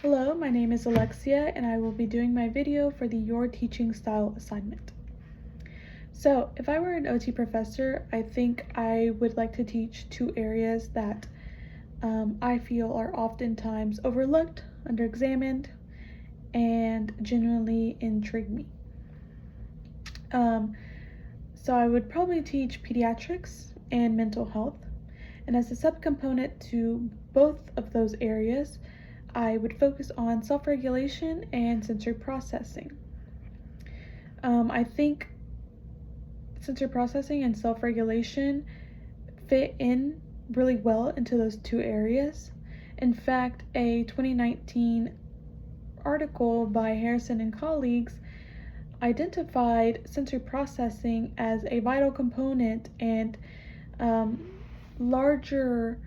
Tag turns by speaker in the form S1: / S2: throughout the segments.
S1: Hello, my name is Alexia and I will be doing my video for the Your Teaching Style assignment. So, if I were an OT professor, I think I would like to teach two areas that I feel are oftentimes overlooked, underexamined, and genuinely intrigue me. So I would probably teach pediatrics and mental health. And as a subcomponent to both of those areas, I would focus on self-regulation and sensory processing. I think sensory processing and self-regulation fit in really well into those two areas. In fact, a 2019 article by Harrison and colleagues identified sensory processing as a vital component and larger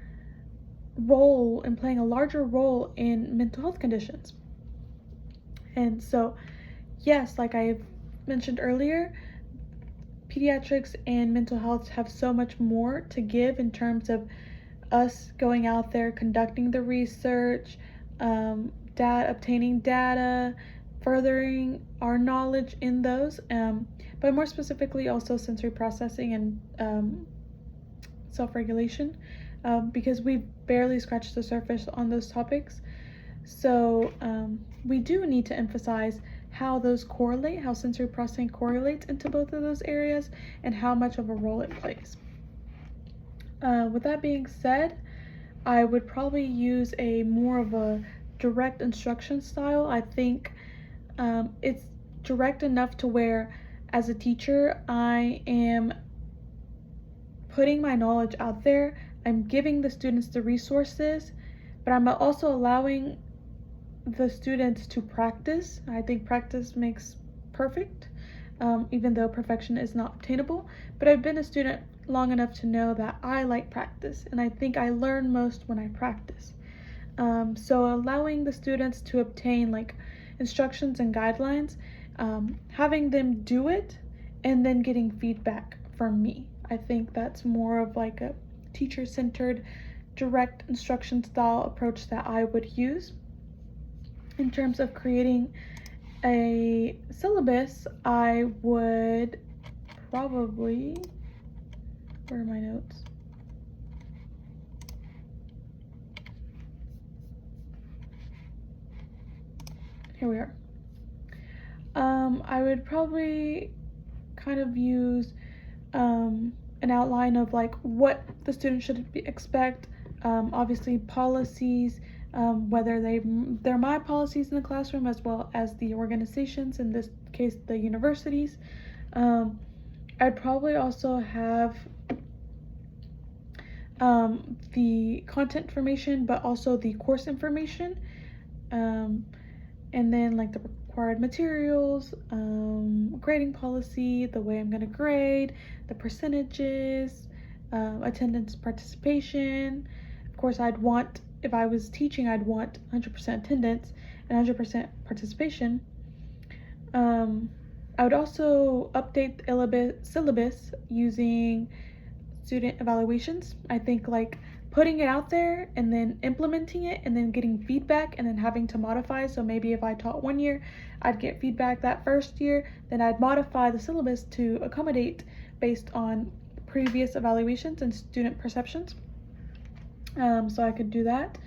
S1: role in playing a larger role in mental health conditions. And so, yes, like I mentioned earlier, pediatrics and mental health have so much more to give in terms of us going out there, conducting the research, obtaining data, furthering our knowledge in those, but more specifically also sensory processing and self-regulation, because we barely scratched the surface on those topics. So we do need to emphasize how those correlate, how sensory processing correlates into both of those areas, and how much of a role it plays. With that being said, I would probably use a more of a direct instruction style. I think it's direct enough to where, as a teacher, I am putting my knowledge out there. I'm giving the students the resources, but I'm also allowing the students to practice. I think practice makes perfect, even though perfection is not obtainable. But I've been a student long enough to know that I like practice, and I think I learn most when I practice. So allowing the students to obtain like instructions and guidelines, having them do it, and then getting feedback from me. I think that's more of like a teacher-centered, direct instruction style approach that I would use. In terms of creating a syllabus, I would probably, where are my notes? Here we are. I would probably kind of use an outline of like what the student should expect. Obviously policies, whether they're my policies in the classroom as well as the organizations, in this case the universities. I'd probably also have the content information, but also the course information, and then like the required materials, grading policy, the way I'm going to grade, the percentages, attendance, participation. Of course, if I was teaching, I'd want 100% attendance and 100% participation. I would also update the syllabus using student evaluations. I think like putting it out there and then implementing it and then getting feedback and then having to modify. So maybe if I taught 1 year, I'd get feedback that first year, then I'd modify the syllabus to accommodate based on previous evaluations and student perceptions. So I could do that.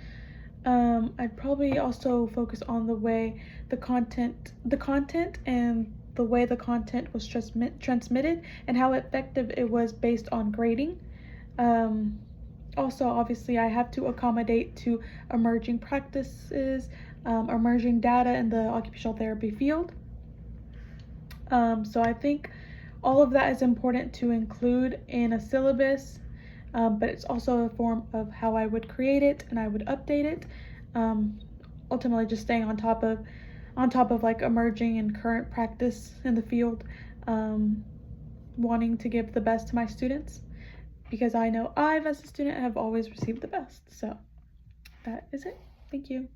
S1: I'd probably also focus on the content and the way the content was transmitted and how effective it was based on grading. Also, obviously, I have to accommodate to emerging practices, emerging data in the occupational therapy field. So I think all of that is important to include in a syllabus, but it's also a form of how I would create it and I would update it. Ultimately, just staying on top of like emerging and current practice in the field, wanting to give the best to my students, because I know as a student, have always received the best. So that is it. Thank you.